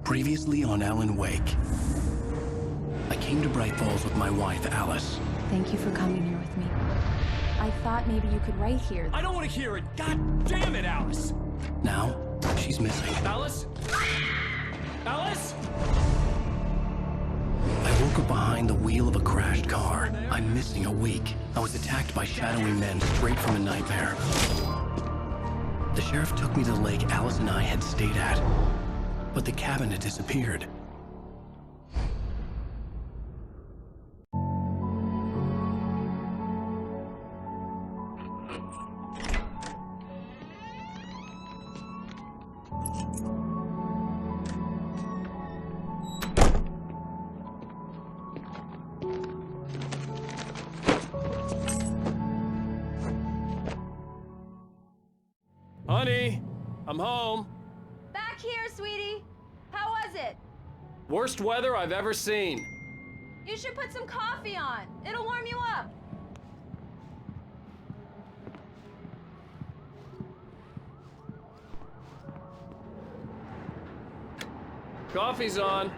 Previously on Alan Wake. I came to Bright Falls with my wife, Alice. Thank you for coming here with me. I thought maybe you could write here. I don't want to hear it! God damn it, Alice! Now, she's missing. Alice? Alice? I woke up behind the wheel of a crashed car. I'm missing a week. I was attacked by shadowy men straight from a nightmare. The sheriff took me to the lake Alice and I had stayed at, but the cabin had disappeared. Honey, I'm home. Back here, sweetie. How was it? Worst weather I've ever seen. You should put some coffee on. It'll warm you up. Coffee's on.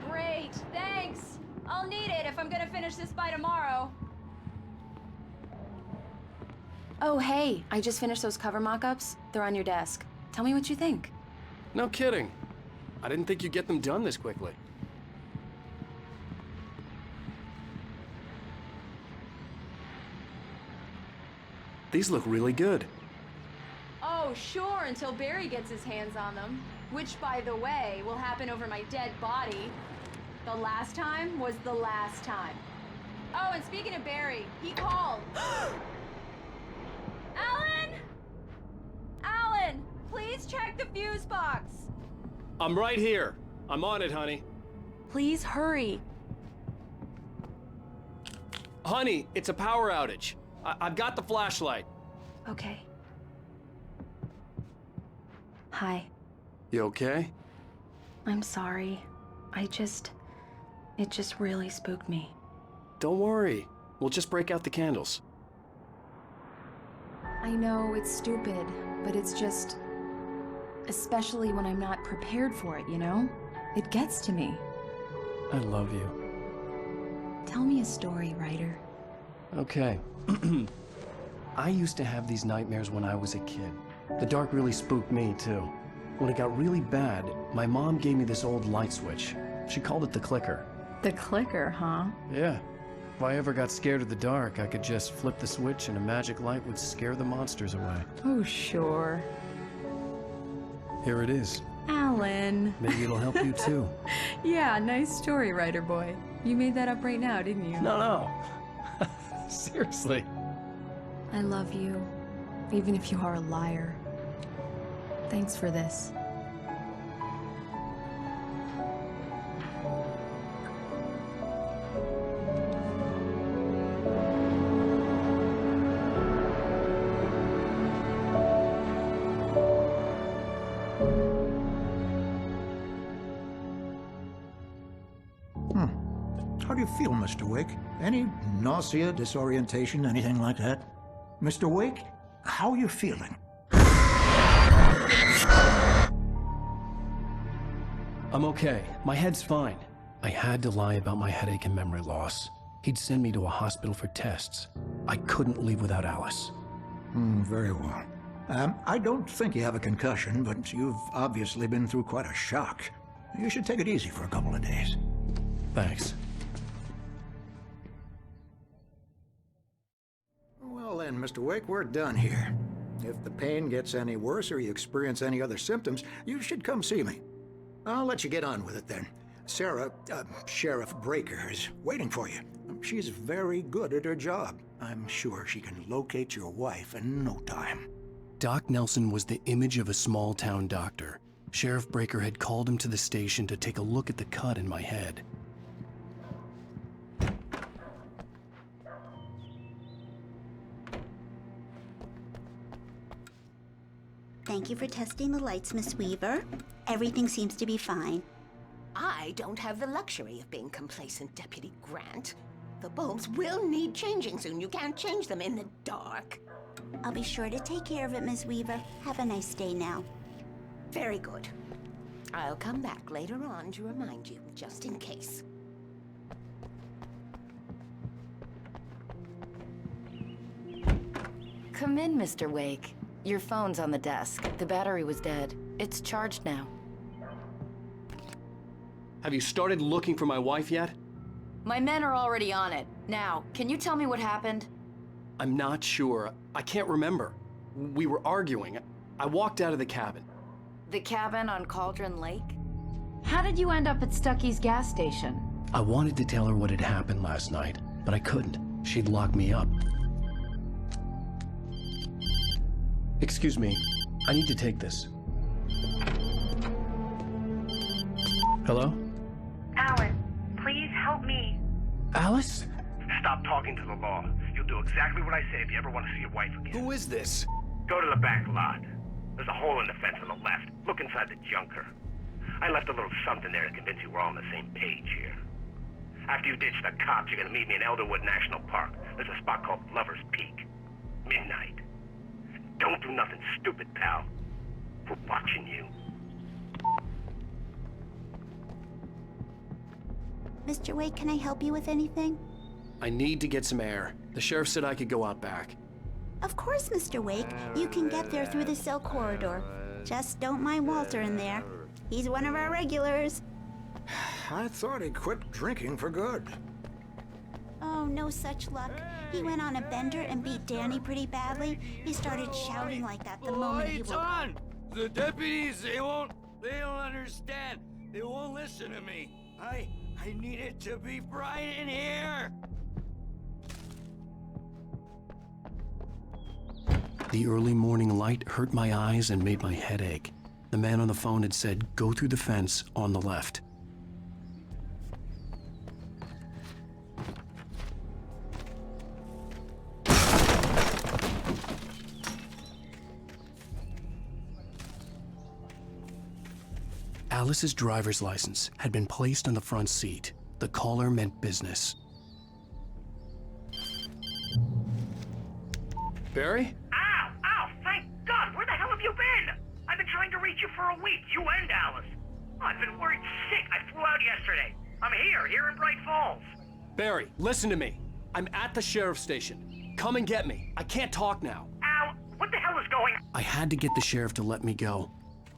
Great, thanks. I'll need it if I'm gonna finish this by tomorrow. Oh, hey, I just finished those cover mock-ups. They're on your desk. Tell me what you think. No kidding. I didn't think you'd get them done this quickly. These look really good. Oh, sure, until Barry gets his hands on them. Which, by the way, will happen over my dead body. The last time was the last time. Oh, and speaking of Barry, he called. Alan! Alan, please check the fuse box. I'm right here. I'm on it, honey. Please hurry. Honey, it's a power outage. I've got the flashlight. Okay. Hi. You okay? I'm sorry. It just really spooked me. Don't worry. We'll just break out the candles. I know it's stupid, but it's just... especially when I'm not prepared for it, you know? It gets to me. I love you. Tell me a story, writer. Okay. I used to have these nightmares when I was a kid. The dark really spooked me, too. When it got really bad, my mom gave me this old light switch. She called it the clicker. The clicker, huh? Yeah. If I ever got scared of the dark, I could just flip the switch and a magic light would scare the monsters away. Oh, sure. Here it is. Alan. Maybe it'll help you, too. Yeah, nice story, writer boy. You made that up right now, didn't you? No. Seriously. I love you, even if you are a liar. Thanks for this. How do you feel, Mr. Wake? Any nausea, disorientation, anything like that? Mr. Wake, how are you feeling? I'm okay. My head's fine. I had to lie about my headache and memory loss. He'd send me to a hospital for tests. I couldn't leave without Alice. Very well. I don't think you have a concussion, but you've obviously been through quite a shock. You should take it easy for a couple of days. Thanks. Well then, Mr. Wake, we're done here. If the pain gets any worse or you experience any other symptoms, you should come see me. I'll let you get on with it then. Sarah, Sheriff Breaker, is waiting for you. She's very good at her job. I'm sure she can locate your wife in no time. Doc Nelson was the image of a small-town doctor. Sheriff Breaker had called him to the station to take a look at the cut in my head. Thank you for testing the lights, Miss Weaver. Everything seems to be fine. I don't have the luxury of being complacent, Deputy Grant. The bulbs will need changing soon. You can't change them in the dark. I'll be sure to take care of it, Miss Weaver. Have a nice day now. Very good. I'll come back later on to remind you, just in case. Come in, Mr. Wake. Your phone's on the desk. The battery was dead. It's charged now. Have you started looking for my wife yet? My men are already on it. Now, can you tell me what happened? I'm not sure. I can't remember. We were arguing. I walked out of the cabin. The cabin on Cauldron Lake? How did you end up at Stucky's gas station? I wanted to tell her what had happened last night, but I couldn't. She'd lock me up. Excuse me. I need to take this. Hello? Alan, please help me. Alice? Stop talking to the law. You'll do exactly what I say if you ever want to see your wife again. Who is this? Go to the back lot. There's a hole in the fence on the left. Look inside the junker. I left a little something there to convince you we're all on the same page here. After you ditch the cops, you're gonna meet me in Elderwood National Park. There's a spot called Lover's Peak. Midnight. Don't do nothing stupid, pal. We're watching you. Mr. Wake, can I help you with anything? I need to get some air. The sheriff said I could go out back. Of course, Mr. Wake. You can get there through the cell corridor. Just don't mind Walter in there. He's one of our regulars. I thought he quit drinking for good. Oh, no such luck. He went on a bender and beat Danny pretty badly. He started shouting like that the moment he woke up. The deputies, they don't understand. They won't listen to me. I need it to be bright in here. The early morning light hurt my eyes and made my head ache. The man on the phone had said, go through the fence on the left. Alice's driver's license had been placed on the front seat. The caller meant business. Barry? Ow! Ow! Thank God! Where the hell have you been? I've been trying to reach you for a week, you and Alice. Oh, I've been worried sick. I flew out yesterday. I'm here in Bright Falls. Barry, listen to me. I'm at the sheriff's station. Come and get me. I can't talk now. Ow! What the hell is going on? I had to get the sheriff to let me go.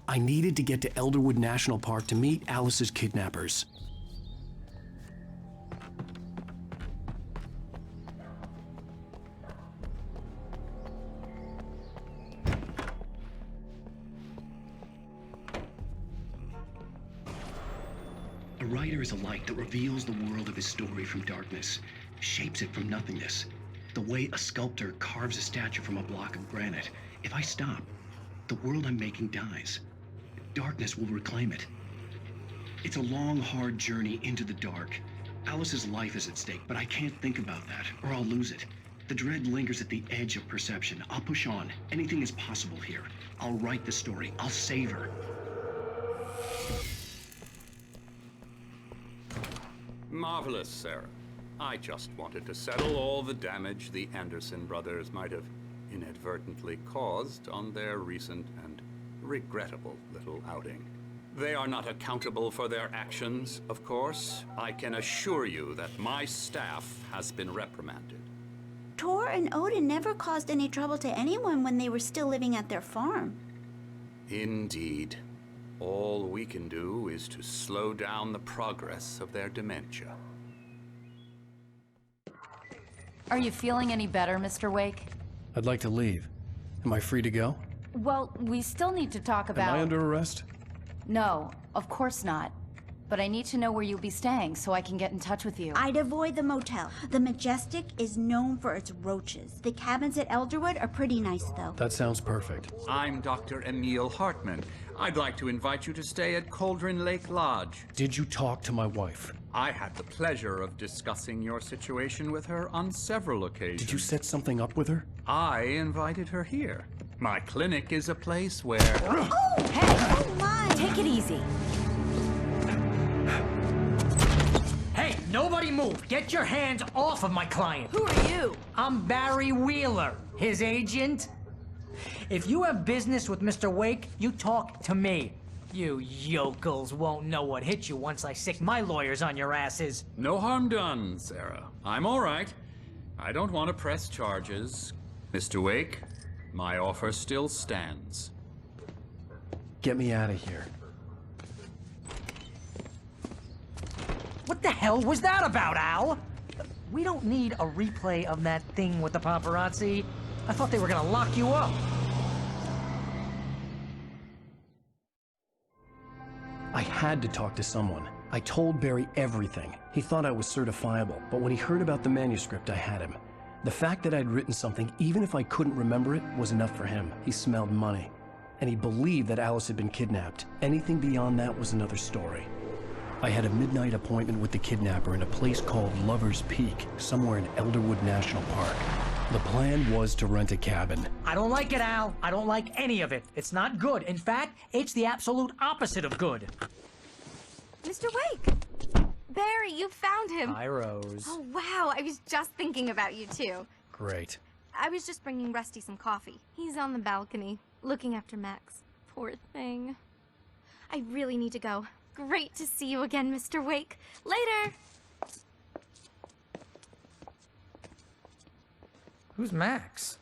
I needed to get to Elderwood National Park to meet Alice's kidnappers. A writer is a light that reveals the world of his story from darkness, shapes it from nothingness. The way a sculptor carves a statue from a block of granite. If I stop, the world I'm making dies. Darkness will reclaim it. It's a long, hard journey into the dark. Alice's life is at stake, but I can't think about that, or I'll lose it. The dread lingers at the edge of perception. I'll push on. Anything is possible here. I'll write the story. I'll save her. Marvelous, Sarah. I just wanted to settle all the damage the Anderson brothers might have inadvertently caused on their recent and regrettable little outing. They are not accountable for their actions, of course. I can assure you that my staff has been reprimanded. Tor and Odin never caused any trouble to anyone when they were still living at their farm. Indeed. All we can do is to slow down the progress of their dementia. Are you feeling any better, Mr. Wake? I'd like to leave. Am I free to go? Well, we still need to talk about... Am I under arrest? No, of course not. But I need to know where you'll be staying so I can get in touch with you. I'd avoid the motel. The Majestic is known for its roaches. The cabins at Elderwood are pretty nice, though. That sounds perfect. I'm Dr. Emil Hartman. I'd like to invite you to stay at Cauldron Lake Lodge. Did you talk to my wife? I had the pleasure of discussing your situation with her on several occasions. Did you set something up with her? I invited her here. My clinic is a place where... Oh! Hey! Oh, my! Take it easy. Hey, nobody move! Get your hands off of my client! Who are you? I'm Barry Wheeler, his agent. If you have business with Mr. Wake, you talk to me. You yokels won't know what hit you once I sick my lawyers on your asses. No harm done, Sarah. I'm all right. I don't want to press charges. Mr. Wake, my offer still stands. Get me out of here. What the hell was that about, Al? We don't need a replay of that thing with the paparazzi. I thought they were gonna lock you up. I had to talk to someone. I told Barry everything. He thought I was certifiable, but when he heard about the manuscript, I had him. The fact that I'd written something, even if I couldn't remember it, was enough for him. He smelled money. And he believed that Alice had been kidnapped. Anything beyond that was another story. I had a midnight appointment with the kidnapper in a place called Lover's Peak, somewhere in Elderwood National Park. The plan was to rent a cabin. I don't like it, Al. I don't like any of it. It's not good. In fact, it's the absolute opposite of good. Mr. Wake! Barry, you found him. Hi, Rose. Oh, wow. I was just thinking about you, too. Great. I was just bringing Rusty some coffee. He's on the balcony, looking after Max. Poor thing. I really need to go. Great to see you again, Mr. Wake. Later! Who's Max?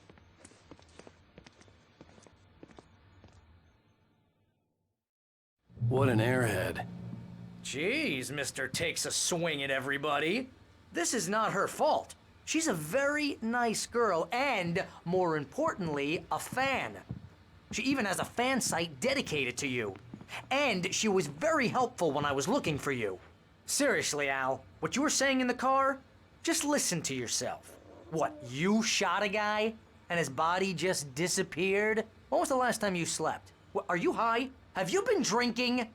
What an airhead. Jeez, Mr. Takes a swing at everybody. This is not her fault. She's a very nice girl and, more importantly, a fan. She even has a fan site dedicated to you. And she was very helpful when I was looking for you. Seriously, Al, what you were saying in the car? Just listen to yourself. What, you shot a guy and his body just disappeared? When was the last time you slept? What, are you high? Have you been drinking?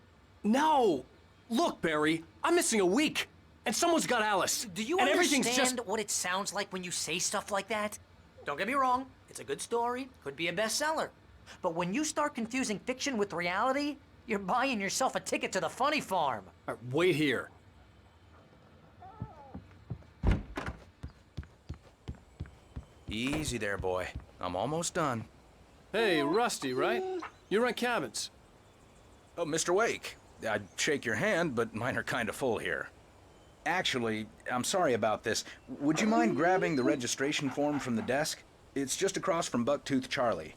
No! Look, Barry, I'm missing a week, and someone's got Alice. Do you and understand everything's just... what it sounds like when you say stuff like that? Don't get me wrong, it's a good story, could be a bestseller. But when you start confusing fiction with reality, you're buying yourself a ticket to the funny farm. All right, wait here. Easy there, boy. I'm almost done. Hey, Rusty, right? You rent cabins. Oh, Mr. Wake. I'd shake your hand, but mine are kind of full here. Actually, I'm sorry about this. Would you mind grabbing the registration form from the desk? It's just across from Bucktooth Charlie.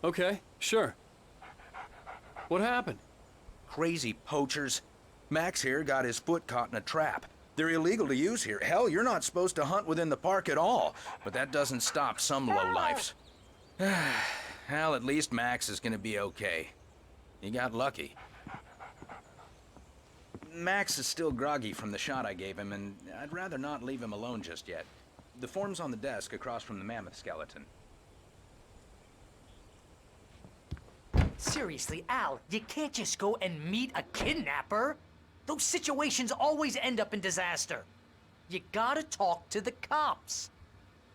Okay, sure. What happened? Crazy poachers. Max here got his foot caught in a trap. They're illegal to use here. Hell, you're not supposed to hunt within the park at all. But that doesn't stop some lowlifes. Well, at least Max is gonna be okay. He got lucky. Max is still groggy from the shot I gave him, and I'd rather not leave him alone just yet. The form's on the desk across from the mammoth skeleton. Seriously, Al, you can't just go and meet a kidnapper. Those situations always end up in disaster. You gotta talk to the cops.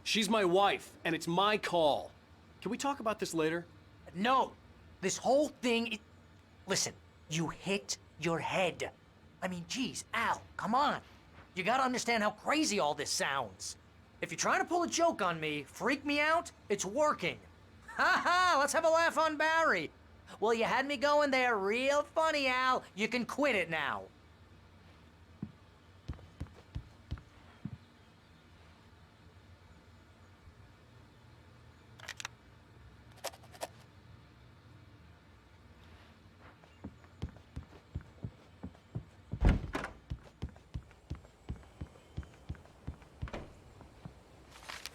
She's my wife, and it's my call. Can we talk about this later? No. This whole thing... Listen, you hit your head. I mean, geez, Al, come on. You gotta understand how crazy all this sounds. If you're trying to pull a joke on me, freak me out, it's working. Ha ha, let's have a laugh on Barry. Well, you had me going there real funny, Al. You can quit it now.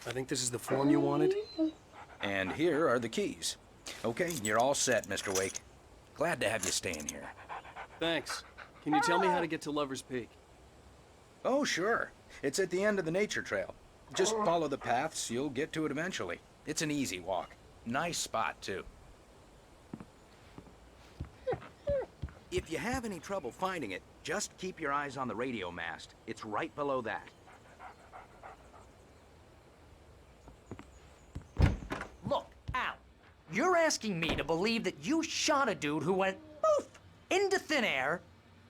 I think this is the form you wanted. And here are the keys. Okay, you're all set, Mr. Wake. Glad to have you staying here. Thanks. Can you tell me how to get to Lover's Peak? Oh, sure. It's at the end of the nature trail. Just follow the paths, you'll get to it eventually. It's an easy walk. Nice spot, too. If you have any trouble finding it, just keep your eyes on the radio mast. It's right below that. Look, Al, you're asking me to believe that you shot a dude who went poof into thin air,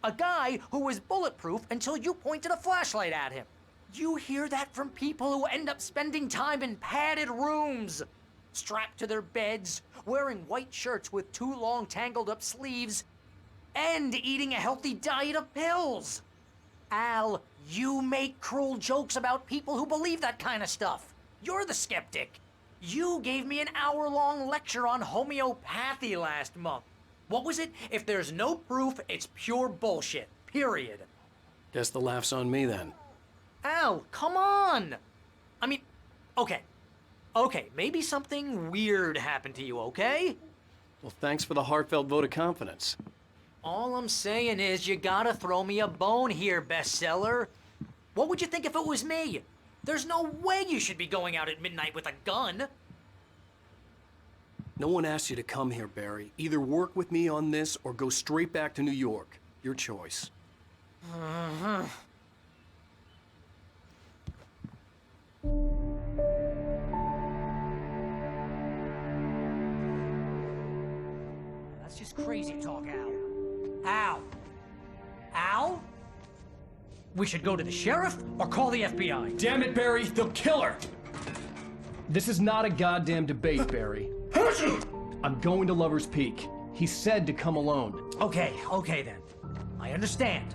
a guy who was bulletproof until you pointed a flashlight at him. You hear that from people who end up spending time in padded rooms, strapped to their beds, wearing white shirts with too long tangled up sleeves. and eating a healthy diet of pills. Al, you make cruel jokes about people who believe that kind of stuff. You're the skeptic. You gave me an hour-long lecture on homeopathy last month. What was it? If there's no proof, it's pure bullshit. Period. Guess the laugh's on me then. Al, come on! I mean, okay. Okay, maybe something weird happened to you, okay? Well, thanks for the heartfelt vote of confidence. All I'm saying is you gotta throw me a bone here, bestseller. What would you think if it was me? There's no way you should be going out at midnight with a gun. No one asked you to come here, Barry. Either work with me on this or go straight back to New York. Your choice. That's just crazy talk, Al. Al? Al? We should go to the sheriff or call the FBI. Damn it, Barry, they'll kill her! This is not a goddamn debate, Barry. I'm going to Lover's Peak. He said to come alone. Okay then. I understand.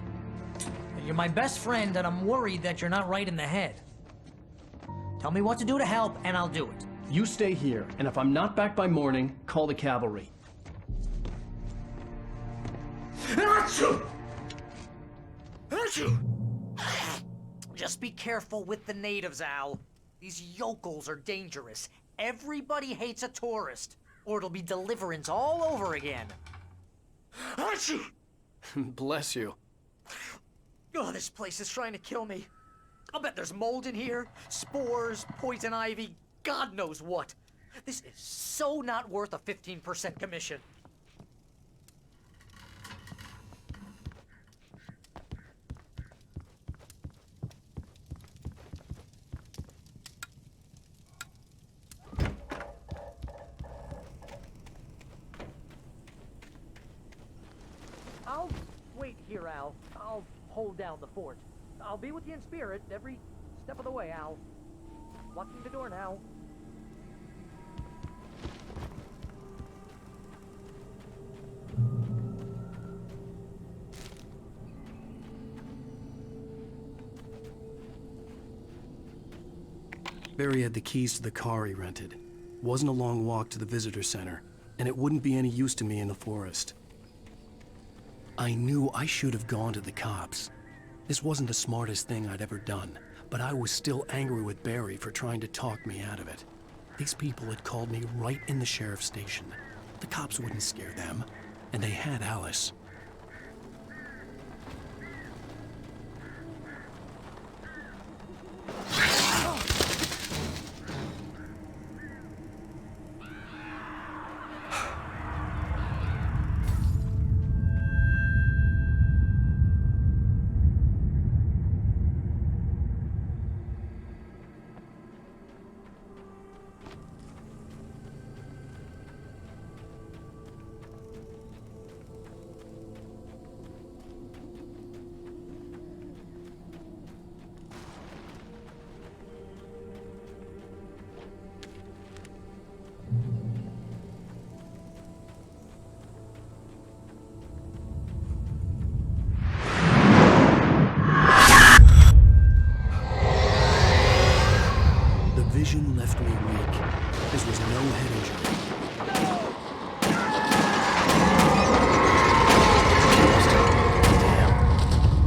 You're my best friend, and I'm worried that you're not right in the head. Tell me what to do to help, and I'll do it. You stay here, and if I'm not back by morning, call the cavalry. Just be careful with the natives, Al. These yokels are dangerous. Everybody hates a tourist, or it'll be Deliverance all over again. Bless you. Oh, this place is trying to kill me. I'll bet there's mold in here, spores, poison ivy, God knows what. This is so not worth a 15% commission. I'll wait here, Al. I'll hold down the fort. I'll be with you in spirit every step of the way, Al. Locking the door now. Barry had the keys to the car he rented. Wasn't a long walk to the visitor center, and it wouldn't be any use to me in the forest. I knew I should have gone to the cops. This wasn't the smartest thing I'd ever done, but I was still angry with Barry for trying to talk me out of it. These people had called me right in the sheriff's station. The cops wouldn't scare them, and they had Alice. Vision left me weak. This was no head injury. Damn.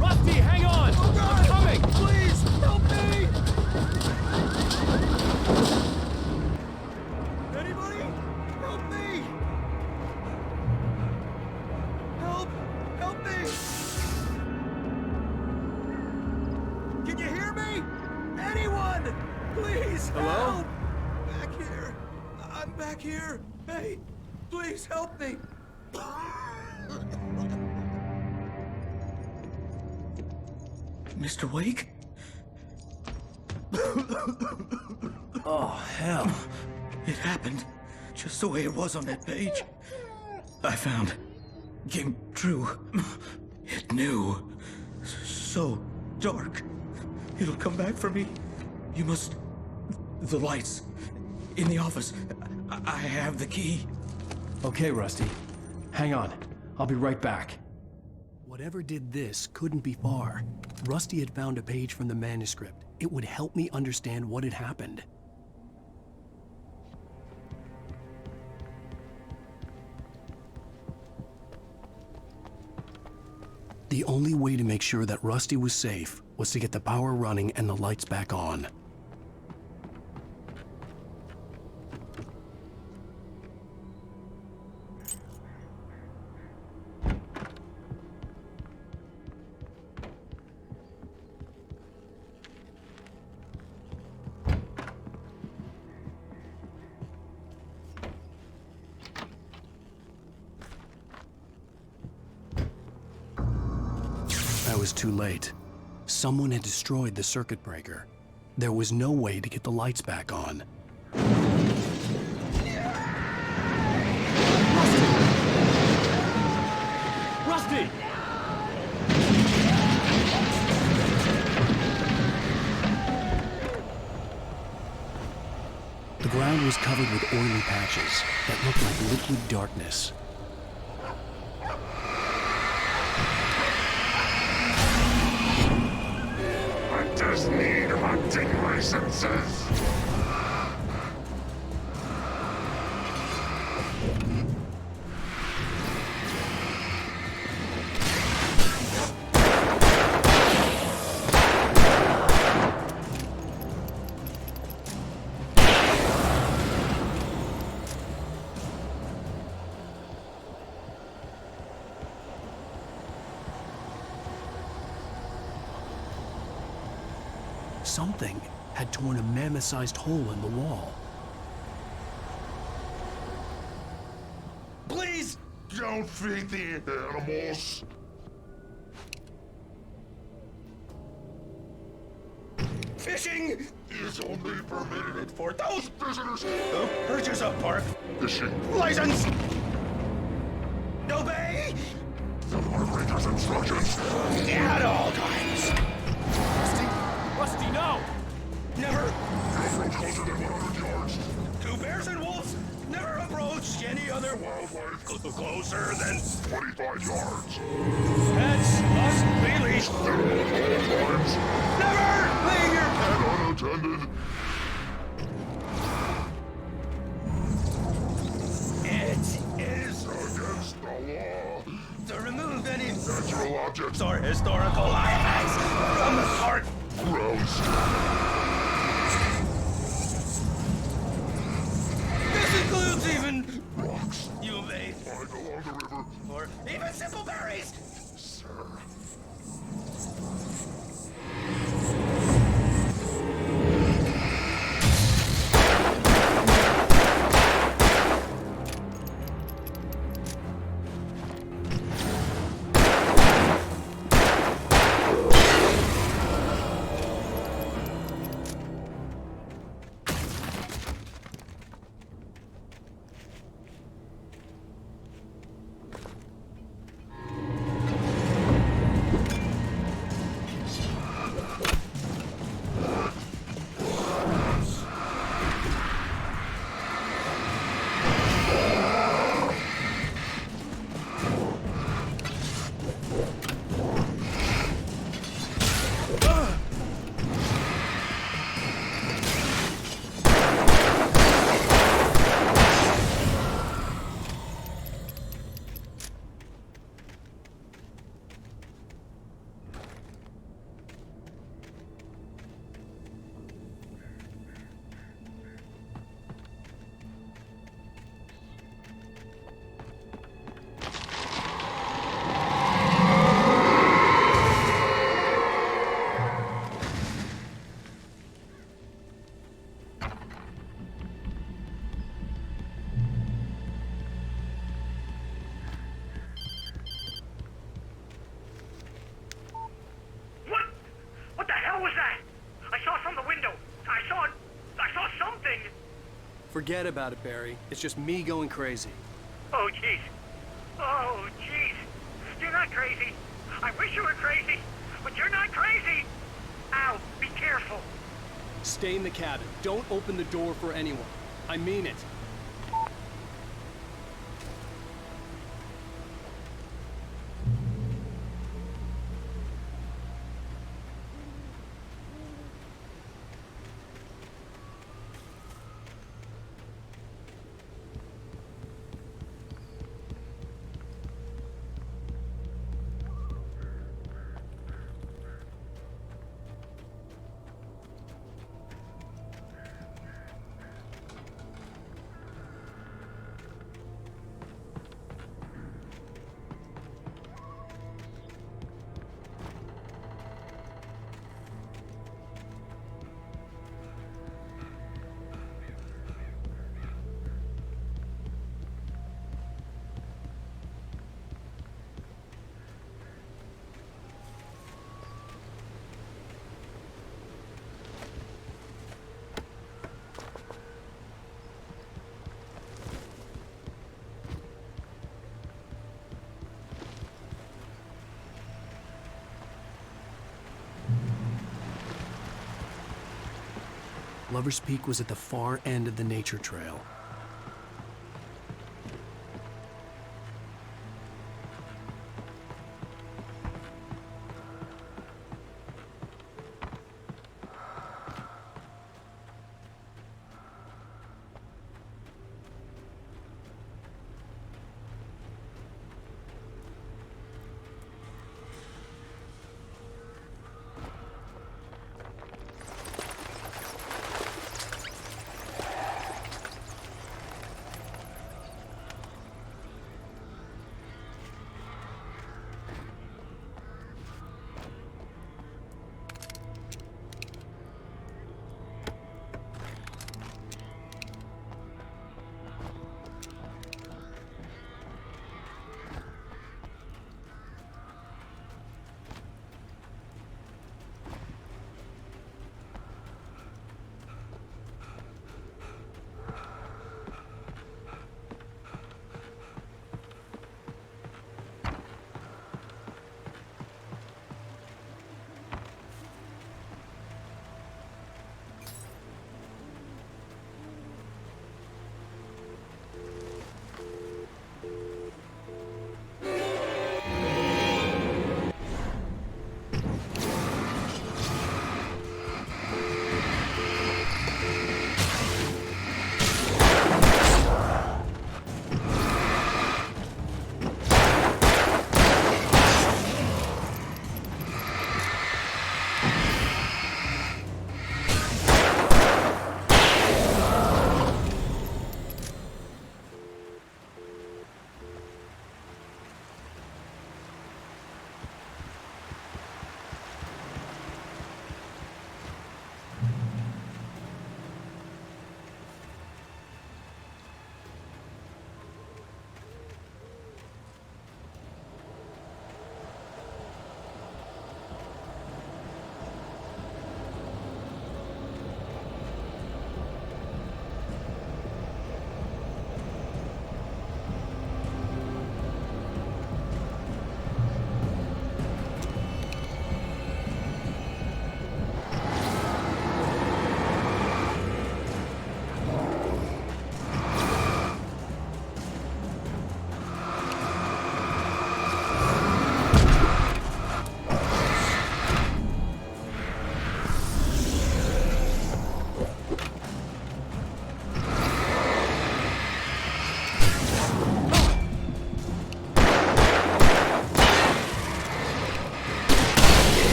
Rusty, hang on! Oh God. I'm coming! Please, help me! Anybody? Help me! Help me! Can you hear me? Anyone? Please, hello? help! Back here. I'm back here. Hey, please help me. Mr. Wake? Oh, hell. It happened just the way it was on that page. I found. Came true. It knew. So dark. It'll come back for me. You must... The lights. In the office. I have the key. Okay, Rusty. Hang on. I'll be right back. Whatever did this couldn't be far. Rusty had found a page from the manuscript. It would help me understand what had happened. The only way to make sure that Rusty was safe was to get the power running and the lights back on. I was too late. Someone had destroyed the circuit breaker. There was no way to get the lights back on. Rusty! The ground was covered with oily patches that looked like liquid darkness. I just need hunting licenses. Something had torn a mammoth-sized hole in the wall. Please don't feed the animals. Fishing is only permitted for those visitors who purchase a park fishing license. Obey the park ranger's instructions at all times. Rusty, no! No Never approach closer than 100 yards. to bears and wolves. Never approach any other wildlife closer than 25 yards. pets must be leashed. At all times. Never leave your pet Unattended. It is Against the law. to remove any Natural objects or historical artifacts from the park grounds. This includes even Rocks you may lying along the river. or even simple berries. Sir. What the hell was that? I saw from the window. I saw something. Forget about it, Barry. It's just me going crazy. Oh, jeez. Oh, jeez. You're not crazy. I wish you were crazy, but you're not crazy. Ow, be careful. Stay in the cabin. Don't open the door for anyone. I mean it. Lover's Peak was at the far end of the nature trail.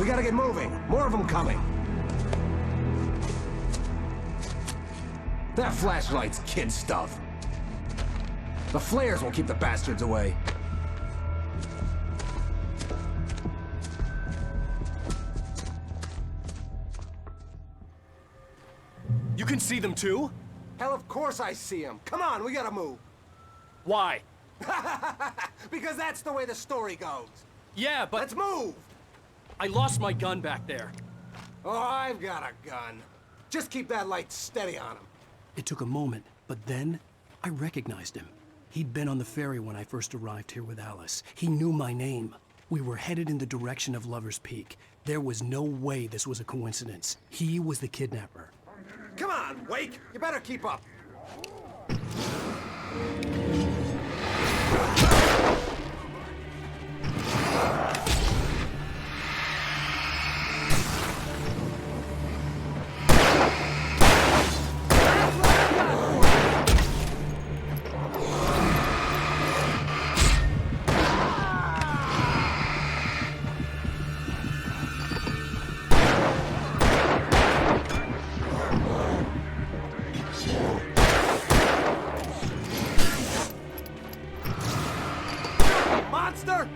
gotta get moving. More of them coming. That flashlight's kid stuff. The flares won't keep the bastards away. You can see them too? Hell, of course I see them. Come on, we gotta move. Why? Because that's the way the story goes. Yeah, but... Let's move! I lost my gun back there. Oh, I've got a gun. Just keep that light steady on him. It took a moment, but then I recognized him. He'd been on the ferry when I first arrived here with Alice. He knew my name. We were headed in the direction of Lover's Peak. There was no way this was a coincidence. He was the kidnapper. Come on, Wake! You better keep up. Monster!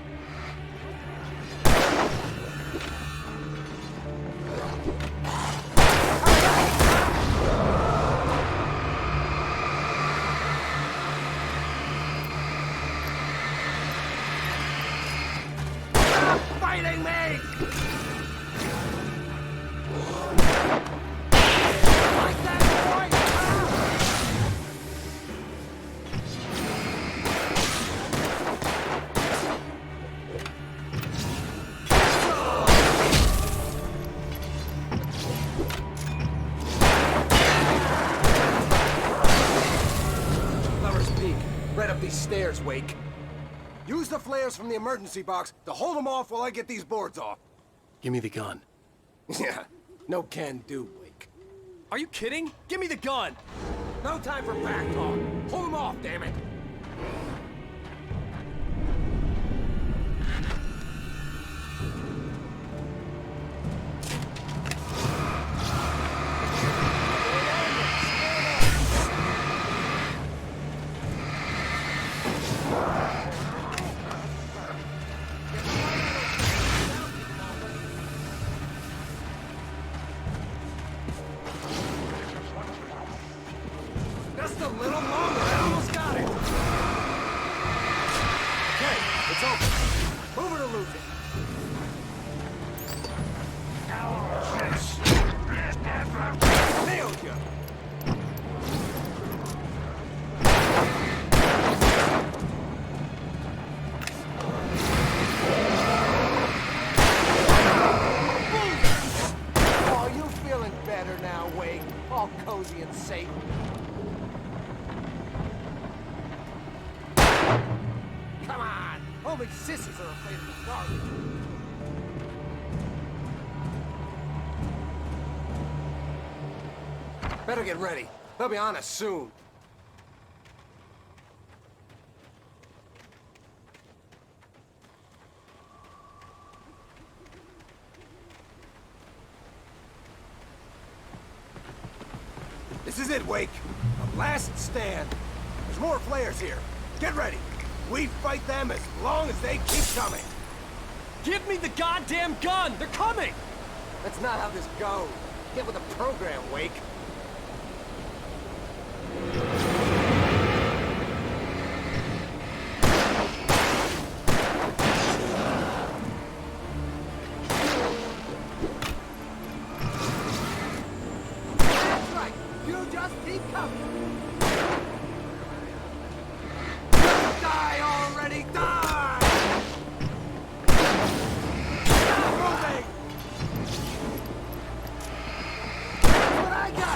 Stop fighting me! Like that, boy! Right up these stairs, Wake. Use the flares from the emergency box to hold them off while I get these boards off. Give me the gun. Yeah, no can do, Wake. Are you kidding? Give me the gun! No time for back talk. Hold them off, damn it. Just a little longer. I almost got it. Okay, it's open. Move it or lose it. Nailed you. Oh, you feeling better now, Wake? All cozy and safe. Come on! Only sissies are afraid of the dark. Better get ready. They'll be on us soon. This is it, Wake. The last stand. There's more flares here. Get ready. We fight them as long as they keep coming. Give me the goddamn gun! They're coming! That's not how this goes. Get with the program, Wake. That's right. You just keep coming. Die already, die! Stop moving! That's what I got!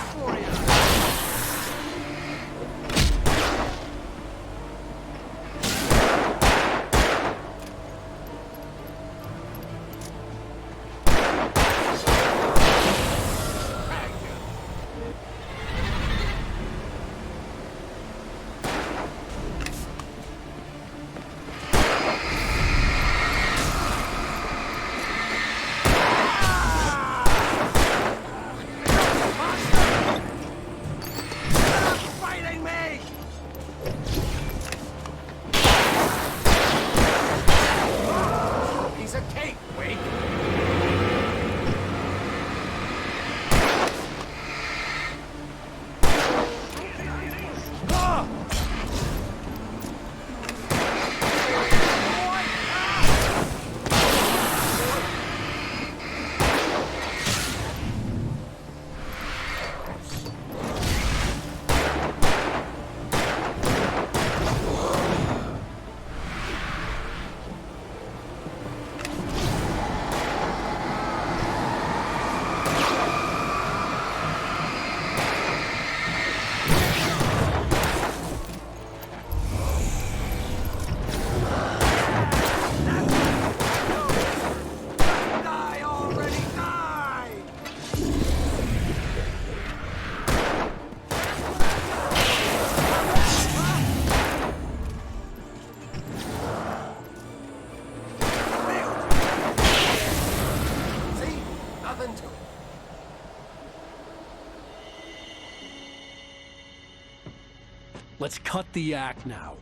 let's cut the act now.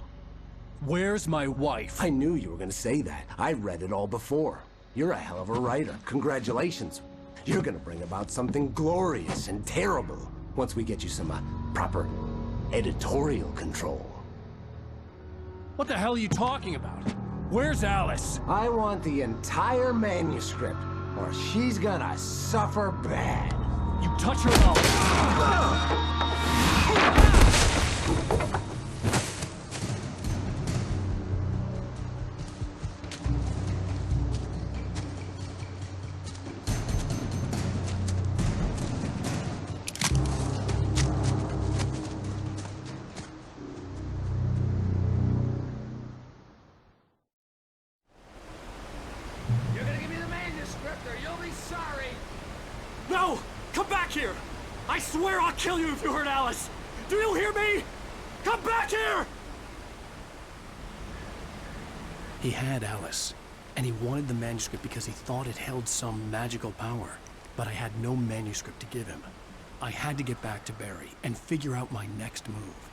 Where's my wife? I knew you were gonna say that. I read it all before. You're a hell of a writer. Congratulations. You're gonna bring about something glorious and terrible once we get you some proper editorial control. What the hell are you talking about? Where's Alice? I want the entire manuscript, or she's gonna suffer bad. You touch her mouth. You're gonna give me the manuscript or you'll be sorry! No! Come back here! I swear I'll kill you if you hurt Alice! Do you hear me? Come back here! He had Alice, and he wanted the manuscript because he thought it held some magical power. But I had no manuscript to give him. I had to get back to Barry and figure out my next move.